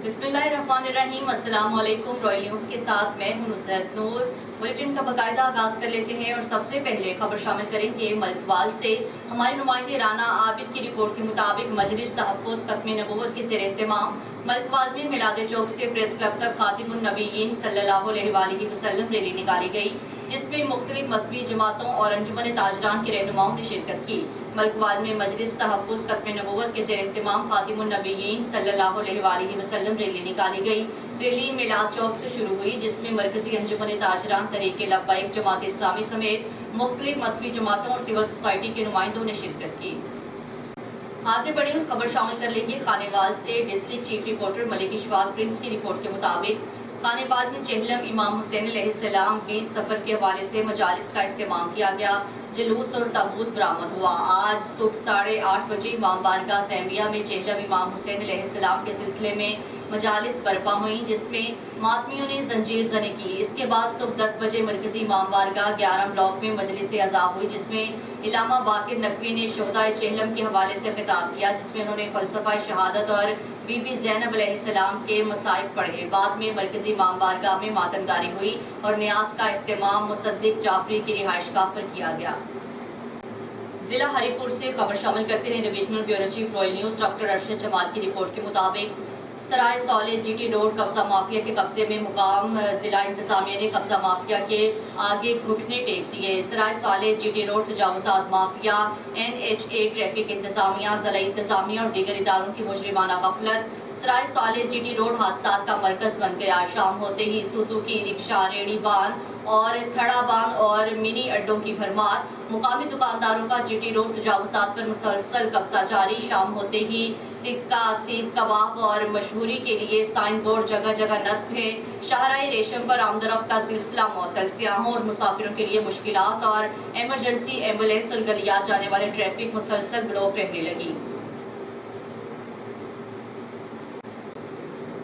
बिस्मिल्लाहिर्रहमानिर्रहीम। अस्सलाम वालेकुम। रॉयल न्यूज़ के साथ मैं हूं नुसरत नूर। बुलेटिन का बाकायदा आगाज कर लेते हैं और सबसे पहले खबर शामिल करेंगे मलकवाल से। हमारे नुमाइंदे राना आबिद की रिपोर्ट के मुताबिक मजलिस तहफ़्फ़ुज़ ख़त्म नबूवत के ज़ेर एहतमाम मलकवाल में मिलाद चौक से प्रेस क्लब तक खातिमुन नबीयीन सल्लल्लाहु अलैहि वसल्लम रैली निकाली गई, जिसमें मुख्तलिफ मज़हबी जमातों और अंजुमन ताजरान के रहनुमाओं ने शिरकत की। मलकवाल में मजलिस तहफ़्फ़ुज़ ख़त्म नबूवत के ज़ेर एहतमाम खातिमुन नबीयीन सल्लल्लाहु अलैहि वसल्लम रैली निकाली गई। रैली मिलाद चौक से शुरू हुई, जिसमें मरकजी अंजुमन ताजरान, तहरीक लब्बैक, जमात इस्लामी समेत मुख्तलिफ मज़हबी जमातों और सिविल सोसाइटी के नुमाइंदों ने शिरकत की। आगे बढ़े हम खबर शामिल कर लेंगे खानेवाल से। District chief reporter Malik Ishfaq Prince की रिपोर्ट के मुताबिक खानेवाल में चहलम इमाम हुसैन अलैहिस्सलाम 20 सफ़र के हवाले से मजालिस का इख्तिमाम किया गया। जुलूस और ताबूत बरामद हुआ। आज सुबह 8:30 बजे इमाम बारगाह सैम्बिया में चहलम इमाम हुसैन अलैहिस्सलाम के सिलसिले में मजालिस बर्पा हुई, जिसमें मातमियों ने जंजीर ज़नी की। इसके बाद सुबह 10 बजे मरकजी इमाम बारगाह 11 ब्लॉक में मजलिस अज़ा हुई, जिसमें इलामा बाकिर नकवी ने शोहदाए चहलम के हवाले से खिताब किया, जिसमें उन्होंने फ़लसफ़ा शहादत और बीबी ज़ैनब अलैहिस्सलाम के मसाइब पढ़े। बाद में मरकजी इमाम बारगाह में मातमदारी हुई और न्याज का इख्तिमाम मुसद्दिक जाफरी की रिहाइशगाह पर किया गया। जिला हरिपुर से खबर शामिल करते हैं divisional bureau chief Royal news doctor Arshad Jamal की रिपोर्ट के मुताबिक सराय सौले जीटी रोड कब्जा माफिया के कब्जे में मुकाम जिला इंतजामिया ने कब्जा माफिया के आगे घुटने टेक दिए। सराय सौले जीटी रोड तजावुजात माफिया, NHA ट्रैफिक इंतजामिया, जिला इंतजामिया और दीगर इदारों की मुजरिमाना गफलत सराय सौले जीटी रोड हादसात का मरकज बन गया। शाम होते ही सुजुकी रिक्शा, रेडी बान और थड़ा बान और मिनी अड्डों की भरमार। मुकामी दुकानदारों का जीटी रोड तजावुजात पर मुसलसल कब्जा जारी। शाम होते ही टिक्का, सीख कबाब और मशहूरी के लिए साइन बोर्ड जगह जगह नस्ब है। शाहराह रेशम पर आमदरफ्त का सिलसिला मुअत्तल। सियाहों और मुसाफिरों के लिए मुश्किलात और एमरजेंसी एम्बुलेंस और गलियात जाने वाले ट्रैफिक मुसलसल ब्लॉक रहने लगी।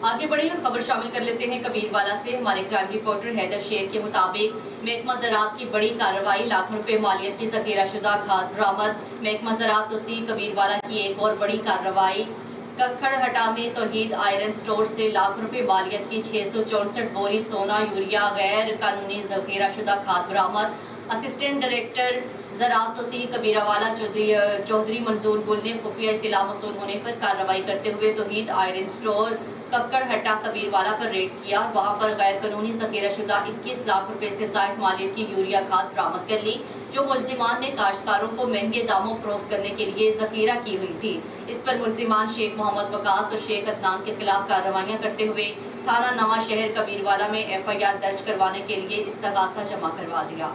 आगे बढ़े हम खबर शामिल कर लेते हैं कबीरवाला से। हमारे क्राइम रिपोर्टर हैदर शेर के मुताबिक महकमा ज़राअत की बड़ी कार्रवाई, लाखों रुपए मालियत की ज़ख़ीरा शुदा खाद बरामद। महकमा ज़राअत तोसी कबीरवाला की एक और बड़ी कार्रवाई। कक्खड़हटा में तौहीद आयरन स्टोर से लाखों रुपए मालियत की 664 बोरी सोना, यूरिया, गैर कानूनी ज़ख़ीरा शुदा खाद बरामद। असिस्टेंट डायरेक्टर ज़राअत तोसी कबीरवाला चौधरी मंजूर गुल ने खुफिया इत्तला मसूल होने पर कार्रवाई करते हुए तौहीद आयरन स्टोर कक्कड़हट्टा कबीरवाला पर रेड किया। वहां पर गैर कानूनी ज़ख़ीरा शुदा 21 लाख रुपए से ज़ायद मालियत की यूरिया खाद बरामद कर ली, जो मुल्ज़िमान ने काश्तकारों को महंगे दामों फरोख्त करने के लिए ज़ख़ीरा की हुई थी। इस पर मुल्ज़िमान शेख मोहम्मद वकास और शेख अदनान के खिलाफ कार्रवाइयाँ करते हुए थाना नवा शहर कबीरवाला में FIR दर्ज करवाने के लिए इस्तगासा जमा करवा दिया।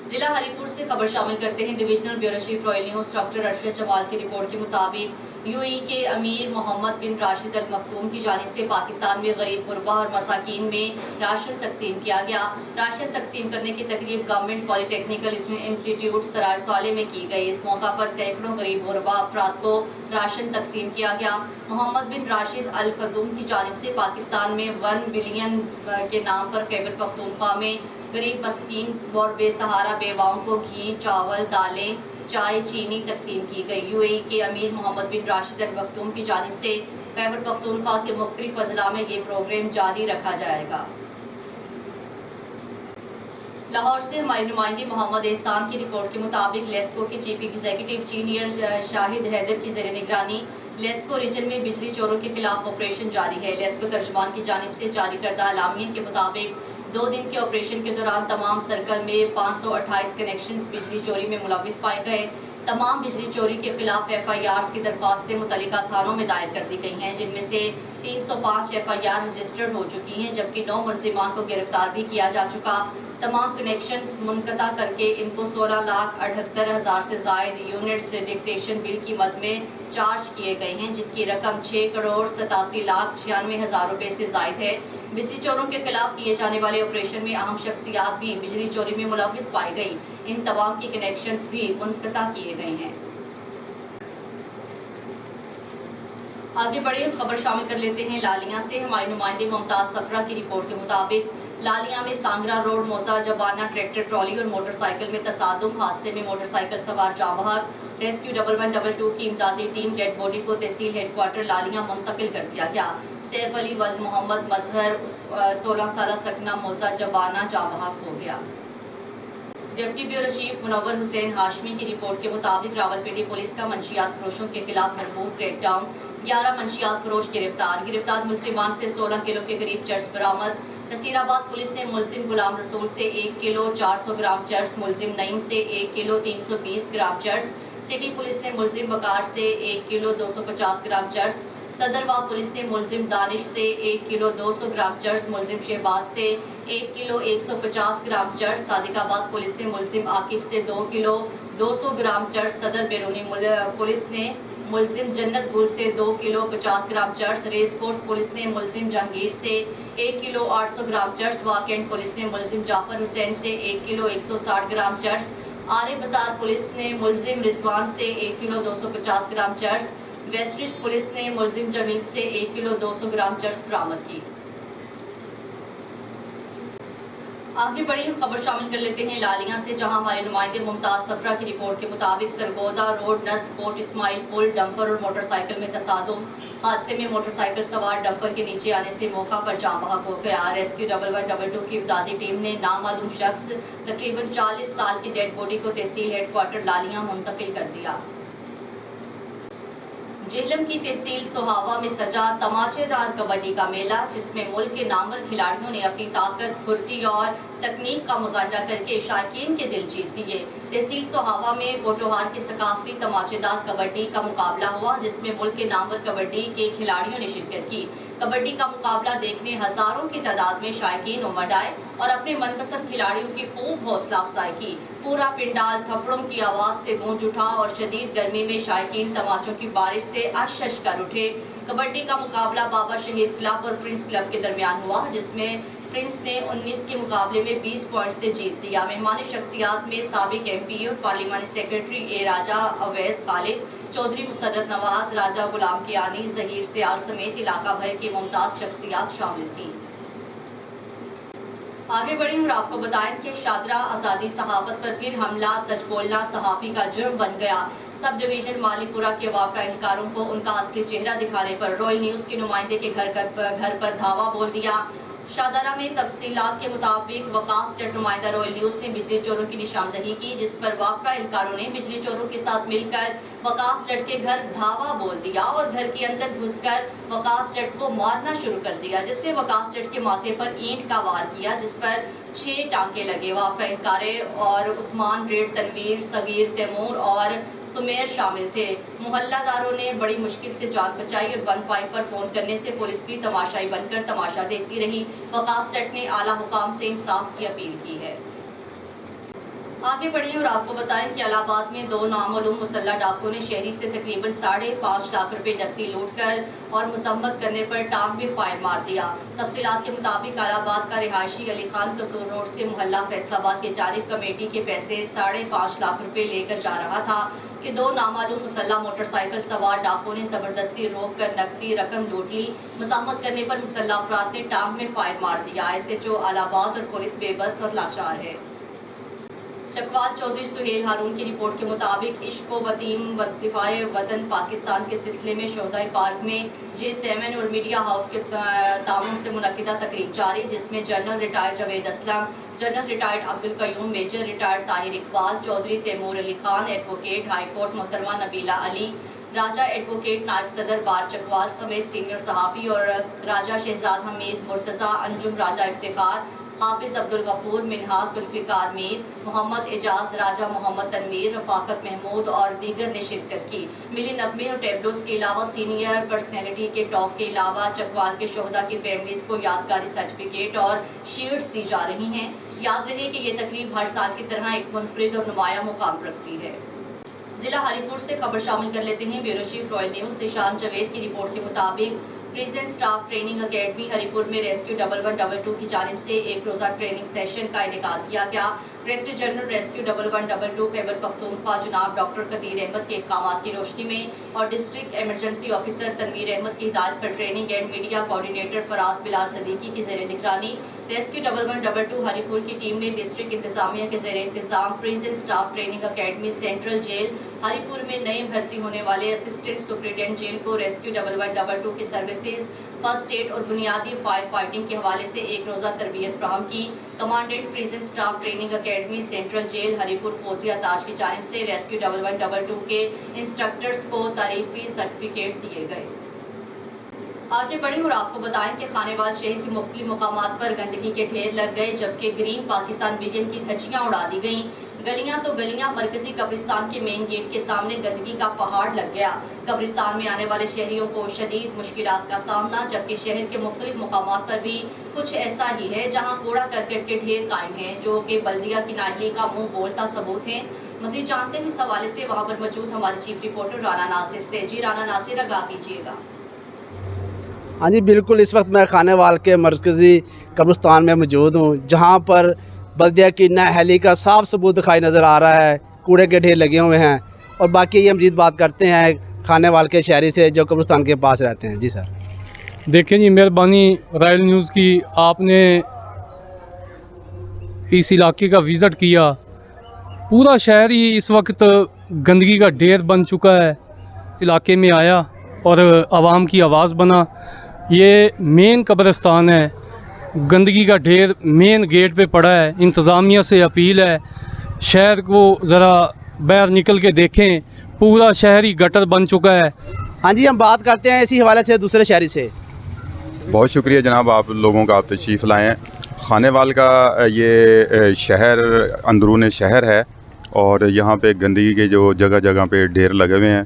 जिला हरिपुर से खबर शामिल करते हैं divisional bureau chief Royal news doctor Arshad Jamal की रिपोर्ट के मुताबिक UAE के अमीर मोहम्मद बिन राशिद अल मखतूम की जानिब से पाकिस्तान में गरीब गुरबा और मसाकीन में राशन तकसीम किया गया। राशन तकसीम करने की तकरीब गवर्नमेंट पॉलिटेक्निकल इंस्टीट्यूट सराय सौले में की गई। इस मौका पर सैकड़ों गरीब गुरबा अफराद को राशन तकसीम किया गया। मोहम्मद बिन राशिद अल खदूम की जानिब से पाकिस्तान में 1 बिलियन के नाम पर खैबर पख्तूनख्वा में गरीब मस्कीन और बेसहारा बेवाओं को घी, चावल, दालें, चाय, चीनी तकसीम की गई। UAE के अमीर मोहम्मद बिन राशिद अल मखतूम की जानिब से खैबर पख्तूनख्वा के मुख्तलिफ अजला में ये प्रोग्राम जारी रखा जाएगा। लाहौर से हमारे नुमाइंदे मोहम्मद एहसान की रिपोर्ट के मुताबिक लेस्को के chief executive engineer Shahid Haider की ज़ेर निगरानी लेस्को रीजन में बिजली चोरों के खिलाफ ऑपरेशन जारी है। लेस्को तर्जुमान की जानिब से जारी करदा अलामिया के मुताबिक 2 दिन के ऑपरेशन के दौरान तमाम सर्कल में 528 कनेक्शंस बिजली चोरी में मुलविस पाए गए। तमाम बिजली चोरी के खिलाफ FIRs की दरख्वास्तें मुतल्लिका थानों में दायर कर दी गई हैं, जिनमें से 305 FIR रजिस्टर्ड हो चुकी हैं, जबकि 9 मुल्ज़िमान को गिरफ्तार भी किया जा चुका। तमाम कनेक्शंस मुनक़ता करके इनको 16,78,000 से ज़ायद यूनिट्स डिक्टेशन बिल की मद में चार्ज किए गए हैं, जिनकी रकम 6,87,96,000 रुपये से ज़ायद है। बिजली चोरों के खिलाफ किए जाने वाले ऑपरेशन में अहम शख्सियात भी बिजली चोरी में मुलविस पाई गई। इन तमाम की कनेक्शंस भी मुनक़ता किए गए हैं। आगे बढ़े खबर शामिल कर लेते हैं लालिया से। हमारे नुमाइंदे मुमताज़ सफरा की रिपोर्ट के मुताबिक लालिया में सांगरा रोड मोजा जबाना ट्रैक्टर ट्रॉली और मोटरसाइकिल में तसादुम। हादसे में मोटरसाइकिल सवार जाँ बहक। रेस्क्यू 1112 की इमदादी टीम डेड बॉडी को तहसील हेडक्वार्टर लालिया मुंतकिल कर दिया गया। सैफ अली वल्द मोहम्मद मजहर 16 साल सकना मोजा जबाना जाँ बहक हो गया। Deputy bureau chief Munawar Hussain Hashmi की रिपोर्ट के मुताबिक रावलपिंडी पुलिस का मंशियात फरोशों के खिलाफ भरपूर क्रैकडाउन। 11 मंशियात फरोश गिरफ्तार मुलजिमान से 16 किलो के करीब चर्स बरामद। नसीराबाद पुलिस ने मुलजिम गुलाम रसूल से 1 किलो 400 ग्राम चर्स, मुलजिम नईम से 1 किलो 320 ग्राम चर्स। सिटी पुलिस ने मुलजिम बकार से 1 किलो 250 ग्राम चर्स। सदरवाब पुलिस ने मुलजिम दानिश से 1 किलो 200 ग्राम चर्स, मुलजिम शहबाज से 1 किलो 150 ग्राम चर्स। सादिकाबाद पुलिस ने मुलजिम आकिब से 2 किलो 200 ग्राम चर्स। सदर बैरूनी पुलिस ने मुलजिम जन्नत गुल से 2 किलो 50 ग्राम चर्स। रेस कोर्स पुलिस ने मुलजिम जहांगीर से 1 किलो 800 ग्राम चर्स। वाकेंड पुलिस ने मुलजिम जाफर हुसैन से 1 किलो 160 ग्राम चर्स। आरे बाजार पुलिस ने मुलजिम रिजवान से 1 किलो 250 ग्राम चर्स। वेस्टरिज पुलिस ने मुलजिम जमील से 1 किलो 200 ग्राम चर्स बरामद की। आगे बढ़ी खबर शामिल कर लेते हैं लालिया से, जहां हमारे नुमाइंदे मुमताज सफरा की रिपोर्ट के मुताबिक सरगोदा रोड नस्ब कोट इस्माइल पुल डंपर और मोटरसाइकिल में तसादुम। हादसे में मोटरसाइकिल सवार डंपर के नीचे आने से मौका पर जाँ बहक हो गया। रेस्क्यू 1112 की इमदादी टीम ने नामालूम शख्स तकरीबन 40 साल की डेड बॉडी को तहसील हेडक्वार्टर लालिया मुंतकिल कर दिया। जेहलम की तहसील सोहावा में सजा तमाचेदार कबड्डी का मेला, जिसमें मुल्क के नामवर खिलाड़ियों ने अपनी ताकत, फुर्ती और तकनीक का मुजाहिरा करके शायकीन के दिल जीत लिए। तहसील सोहावा में पोटोहार की सकाफती तमाचेदार कबड्डी का मुकाबला हुआ, जिसमें मुल्क के नामवर कबड्डी के खिलाड़ियों ने शिरकत की। कबड्डी का मुकाबला देखने हजारों की तादाद में शायकीन उमड़ आए और अपने मनपसंद खिलाड़ियों की खूब हौसला अफजाई की। पूरा पिंडाल थप्पड़ों की आवाज से गूंज उठा और शदीद गर्मी में शायकीन तमाचों की बारिश से अशश कर उठे। कबड्डी का मुकाबला बाबा शहीद क्लब और प्रिंस क्लब के दरमियान हुआ, जिसमें प्रिंस ने 19 के मुकाबले में 20 पॉइंट से जीत लिया। मेहमान शख्सियात में साबिक MP और पार्लिमानी सेक्रेटरी ए राजा अवैस खालिद, चौधरी मुसर्रत नवाज, राजा गुलाम कियानी, जहीर सियाल समेत इलाका भर की मुमताज शख्सियात शामिल थी। आगे बढ़े और आपको बताएं कि शादरा आज़ादी सहाफत पर फिर हमला, सच बोलना सहाफ़ी का जुर्म बन गया। सब डिवीजन मालीपुरा के वापरा एहलकारों को उनका असली चेहरा दिखाने पर रॉयल न्यूज़ के नुमाइंदे के घर पर धावा बोल दिया। शादारा में तफसीलात के मुताबिक वकास जट नुमाइंदा रॉयल न्यूज़ ने बिजली चोरों की निशानदही की, जिस पर वापरा एहलकारों ने बिजली चोरों के साथ मिलकर वकास जट के घर धावा बोल दिया और घर के अंदर घुसकर वकास जट को मारना शुरू कर दिया, जिससे वकास जट के माथे पर ईंट का वार किया, जिस पर 6 टांके लगे। वापरा एहलकारे और उस्मान रेड, तनवीर, सगीर, तैमूर और सुमेर शामिल थे। मोहल्लादारों ने बड़ी मुश्किल से जान बचाई और 15 पर फोन करने से पुलिस भी तमाशाई बनकर तमाशा देखती रही। वकास जट ने आला हुकाम से इंसाफ की अपील की है। आगे बढ़िए और आपको बताएं कि इलाहाबाद में 2 नामालूम मुसल्लह डाकुओं ने शहरी से तकरीबन 5.5 लाख रुपए नकदी लूटकर और मुसम्मत करने पर टांग में फायर मार दिया। तफसीलात के मुताबिक इलाहाबाद का रिहायशी अली खान कसूर रोड से मोहल्ला फैसलाबाद के जानिब कमेटी के पैसे 5.5 लाख रुपए लेकर जा रहा था कि 2 नामालूम मुसल्लह मोटरसाइकिल सवार डाकुओं ने जबरदस्ती रोक कर नकदी रकम लूट ली। मुजाहमत करने पर मुसल्लह अफराद ने टांग में फायर मार दिया। SHO इलाहाबाद और पुलिस बेबस और लाचार है। चकवाल चौधरी सुहेल हारून की रिपोर्ट के मुताबिक इश्को वतीम दिफाए वतन पाकिस्तान के सिलसिले में शोहदाई पार्क में J7 और मीडिया हाउस के ताउन से मुनक्किदा तकरीब जारी, जिसमें general retired Javed Aslam, general retired Abdul Qayyum, major retired Tahir Iqbal, Chaudhry Taimur Ali Khan, advocate high court मोहतरमा नबीला अली, राजा एडवोकेट नायब सदर बार चकवाल समेत सीनियर सहाफ़ी और राजा शहजाद हमीद, मुर्तज़ा अंजुम, राजा इफ्तिखार, हाफिज अब्दुल गफूर, मिनहाज जुल्फिकार मीर, मोहम्मद एजाज, राजा मोहम्मद तनवीर, रफाकत महमूद और दीगर ने शिरकत की। मिली नगमे और टेबलोस के अलावा सीनियर पर्सनैलिटी के टॉप के अलावा चकवाल के शोहदा की फैमिलीज को यादगारी सर्टिफिकेट और शील्ड्स दी जा रही हैं। याद रहे कि ये तकरीब हर साल की तरह एक मुनफरिद और नुमाया मुकाम रखती है। जिला हरिपुर से खबर शामिल कर लेते हैं। ब्यूरो चीफ रॉयल न्यूज़ ईशान जावेद की रिपोर्ट के मुताबिक prison staff training academy Haripur में रेस्क्यू 1112 की जानिब से एक रोज़ा ट्रेनिंग सेशन का इनेकाद किया गया। Director general rescue 1112 Khyber Pakhtunkhwa जनाब डॉक्टर कदीर अहमद के अहकाम की रोशनी में और district emergency officer Tanveer Ahmed की हिदायत पर training and media coordinator Faraz Bilal Siddiqui की ज़ेर निगरानी रेस्क्यू 1112 हरीपुर की टीम ने डिस्ट्रिक्ट इंतजामिया के ज़ेर इंतजाम prison staff training academy central jail Haripur में नए भर्ती होने वाले असिस्टेंट सुपरिटेंडेंट जेल को रेस्क्यू 1112 की सर्विसेज फर्स्ट एड और बुनियादी फायर फाइटिंग के हवाले से एक रोज़ा तरबियत फ्राहम की। Commandant prison staff training academy central jail Haripur Fozia Taj की जानिब से रेस्क्यू 1112 के इंस्ट्रक्टर्स को तारीफी सर्टिफिकेट दिए गए। आगे बढ़े और आपको बताएं कि खानेवाल शहर के मुख्तलिफ मकामात पर गंदगी के ढेर लग गए, जबकि ग्रीन पाकिस्तान विजन की धज्जियां उड़ा दी गईं। गलियां तो गलियां मरकजी कब्रिस्तान के मेन गेट के सामने गंदगी का पहाड़ लग गया। कब्रिस्तान में आने वाले शहरियों को शदीद मुश्किलात का सामना, जबकि शहर के मुख्तलिफ मकामात पर भी कुछ ऐसा ही है जहाँ कूड़ा करकट के ढेर कायम हैं, जो कि बल्दिया की नाअहली का मुँह बोलता सबूत है। मज़ीद जानते हैं इस हवाले से वहाँ पर मौजूद हमारे चीफ रिपोर्टर राना नासिर से। जी राना नासिर, आगाह कीजिएगा। हाँ जी बिल्कुल, इस वक्त मैं खानेवाल के मरकज़ी कब्रिस्तान में मौजूद हूँ, जहाँ पर बल्दिया की नाअहली का साफ सबूत दिखाई नज़र आ रहा है। कूड़े के ढेर लगे हुए हैं और बाकी ये मज़ीद बात करते हैं खानेवाल के शहरी से जो कब्रिस्तान के पास रहते हैं। जी सर। देखें जी, मेहरबानी रॉयल न्यूज़ की, आपने इस इलाके का विज़िट किया। पूरा शहर ही इस वक्त गंदगी का ढेर बन चुका है। इस इलाके में आया और आवाम की आवाज़ बना। ये मेन कब्रिस्तान है, गंदगी का ढेर मेन गेट पे पड़ा है। इंतज़ामिया से अपील है, शहर को ज़रा बाहर निकल के देखें, पूरा शहर ही गटर बन चुका है। हाँ जी, हम बात करते हैं इसी हवाले से दूसरे शहरी से। बहुत शुक्रिया जनाब, आप लोगों का आप तशरीफ़ लाए हैं। खानेवाल का ये शहर अंदरून शहर है और यहाँ पे गंदगी के जो जगह जगह पे ढेर लगे हुए हैं।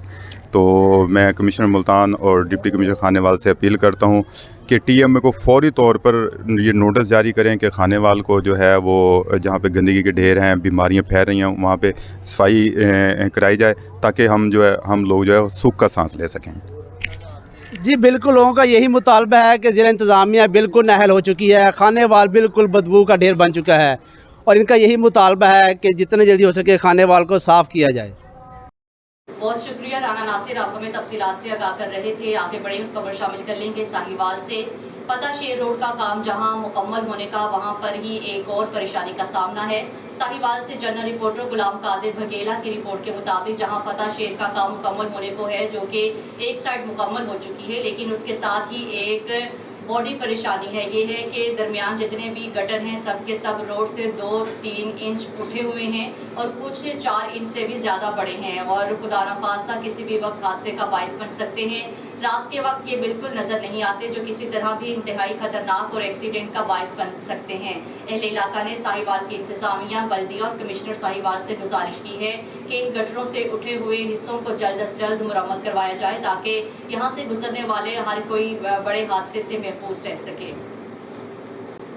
तो मैं कमिश्नर मुल्तान और डिप्टी कमिश्नर खानेवाल से अपील करता हूँ कि टीएमए को फ़ौरी तौर पर ये नोटिस जारी करें कि खानेवाल को जो है वो जहाँ पे गंदगी के ढेर हैं, बीमारियाँ फैल रही हैं, वहाँ पे सफाई कराई जाए, ताकि हम लोग जो है सुख का सांस ले सकें। जी बिल्कुल, लोगों का यही मुतालबा है कि ज़िला इंतज़ामिया बिल्कुल नाअहल हो चुकी है, खानेवाल बिल्कुल बदबू का ढेर बन चुका है और इनका यही मुतालबा है कि जितने जल्दी हो सके खानेवाल को साफ़ किया जाए। बहुत शुक्रिया राना नासिर, आप हमें तफसीलात से आगाह कर रहे थे। आगे बढ़े और खबर शामिल कर लेंगे साहिवाल से। फतह शेर रोड का काम जहां मुकम्मल होने का, वहां पर ही एक और परेशानी का सामना है। साहिवाल से जनरल रिपोर्टर गुलाम कादिर बघेला की रिपोर्ट के मुताबिक जहां फतह शेर का काम मुकम्मल होने को है, जो कि एक साइड मुकम्मल हो चुकी है, लेकिन उसके साथ ही एक बड़ी परेशानी है। ये है कि दरमियान जितने भी गटर हैं सब के सब रोड से 2-3 इंच उठे हुए हैं और कुछ 4 इंच से भी ज़्यादा बड़े हैं और खुदा न खास्ता किसी भी वक्त हादसे का बाइस बन सकते हैं। रात के वक्त ये बिल्कुल नज़र नहीं आते, जो किसी तरह भी इंतहाई ख़तरनाक और एक्सीडेंट का बाइस बन सकते हैं। अहले इलाका ने साहिवाल की इंतज़ामिया, बल्दिया और कमिश्नर साहिवाल से गुजारिश की है कि इन गटरों से उठे हुए हिस्सों को जल्द अज जल्द मुरम्मत करवाया जाए, ताकि यहाँ से गुजरने वाले हर कोई बड़े हादसे से महफूज रह सके।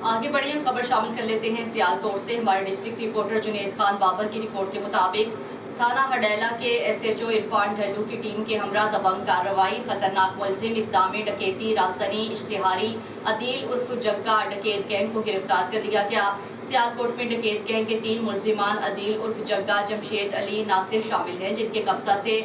आगे बढ़े हम खबर शामिल कर लेते हैं सियालकोट से। हमारे डिस्ट्रिक्ट रिपोर्टर जुनेद खान बाबर की रिपोर्ट के मुताबिक थाना हडेला के SHO इरफान ढल्लू की टीम के हमरा दबंग कार्रवाई। खतरनाक मुलजिम इक़दाम डकैती रासनी इश्तिहारी अदील उर्फ जग्गा डकैत गैंग को गिरफ्तार कर लिया गया। सियालकोट में डकैत गैंग के 3 मुलजिमान अदील उर्फ जग्गा, जमशेद अली, नासिर शामिल हैं, जिनके कब्जा से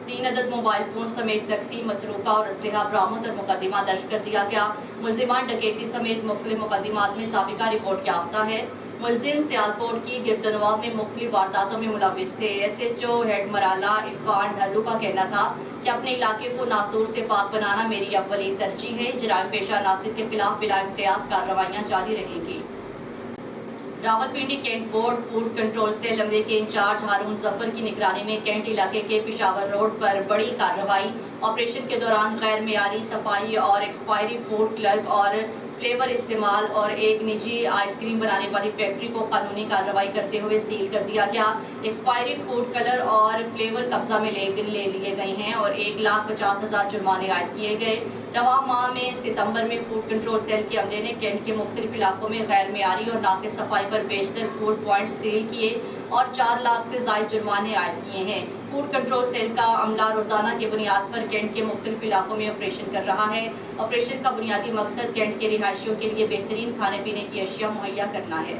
3 अदद मोबाइल फ़ोन समेत नकदी, मसरूका और असलहा बरामद और मुकदमा दर्ज कर दिया गया। मुलजिमान डकैती समेत मुख्तलिफ मुकदमात में साबिका रिपोर्ट याफ्ता है। मुलजिम सियालकोट की गिरदनवाब में मुख्तलिफ वारदातों में मुलविस थे। SHO हेड मराला इरफान ढल्लू का कहना था कि अपने इलाके को नासूर से पाक बनाना मेरी अव्वलीन तरजीह है। जराइम पेशा नासिर के खिलाफ बिला इम्तियाज कार्रवाइयाँ जारी रहेंगी। Rawalpindi cantt board food control cell अमले के इंचार्ज हारून जफर की निगरानी में कैंट इलाके के पिशावर रोड पर बड़ी कार्रवाई। ऑपरेशन के दौरान गैर मेयारी सफाई और एक्सपायरी फूड क्लर्क और फ्लेवर इस्तेमाल और एक निजी आइसक्रीम बनाने वाली फैक्ट्री को कानूनी कार्रवाई करते हुए सील कर दिया गया। एक्सपायरी फूड कलर और फ्लेवर कब्जा में ले लिए गए हैं और 1,50,000 जुर्माने आयद किए गए। रवा माह में सितंबर में फूड कंट्रोल सेल के अमले ने कैंट के मुख्तलिफ इलाकों में गैर मेयारी और नाक़िस सफाई पर बेशतर फूड पॉइंट सील किए और 4 लाख से ज़ायद जुर्माने आयद किए हैं। फूड कंट्रोल सेल का अमला रोज़ाना की बुनियाद पर कैंट के मुख्तलिफ इलाकों में ऑपरेशन कर रहा है। ऑपरेशन का बुनियादी मकसद कैंट के रिहायशियों के लिए बेहतरीन खाने पीने की अशिया मुहैया करना है।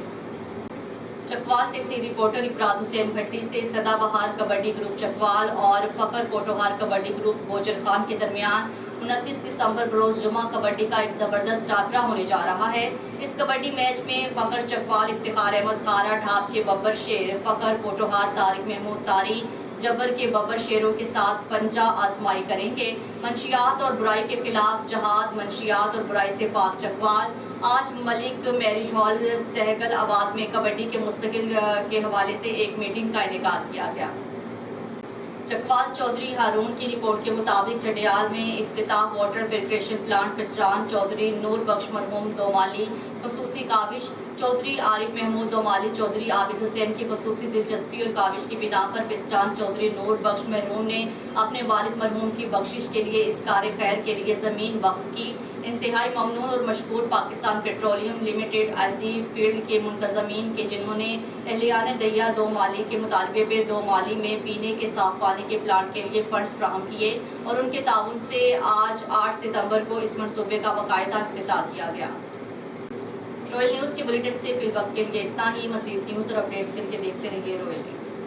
चकवाल तहसील रिपोर्टर इफरात हुसैन भट्टी से सदाबहार कबड्डी ग्रुप चकवाल और फकर कोटोहार कबड्डी ग्रुप गोजर खान के दरमियान 29 दिसंबर बरोज जुमा कबड्डी का एक ज़बरदस्त टाकरा होने जा रहा है। इस कबड्डी मैच में फकर चकवाल इफ्तिखार अहमद खारा ढाब के बब्बर शेर, फकर कोटोहार तारिक महमूद तारी जबर के बब्बर शेरों के साथ पंजा आजमाई करेंगे। मंशियात और बुराई के खिलाफ जहाद, मंशियात और बुराई से पाक चकवाल। आज मलिक मैरिज हॉल सहगल आबाद में कबड्डी के मुस्तकिल के हवाले से एक मीटिंग का इनेकाद किया गया। चकवाल चौधरी हारून की रिपोर्ट के मुताबिक चडियाल में इफ्तिताह वाटर फिल्ट्रेशन प्लांट पिसरान चौधरी नूर बख्श मरहूम दोमाली खसूसी काविश, चौधरी आरिफ महमूद दोमाली चौधरी आबिद हुसैन की खसूसी दिलचस्पी और काविश की बिना पर पिसरान चौधरी नूर बख्श मरहूम ने अपने वालिद मरहूम की बख्शिश के लिए इस कार खैर के लिए ज़मीन वक्फ की। इंतहाई ममनून और मशहूर पाकिस्तान पेट्रोलियम लिमिटेड अहदी फील्ड के मुंतज़मीन के जिन्होंने एहलियान दैया दो माली के मुतालबे पे दो माली में पीने के साफ पानी के प्लांट के लिए फंड्स फ्राहम किए और उनके ताउन से आज 8 सितंबर को इस मनसूबे का बाकायदा इफ्तिताह किया गया। रॉयल न्यूज़ के बुलेटिन से फिल वक्त के लिए इतना ही। मज़ीद न्यूज़ और अपडेट्स के लिए देखते रहिए रॉयल न्यूज़।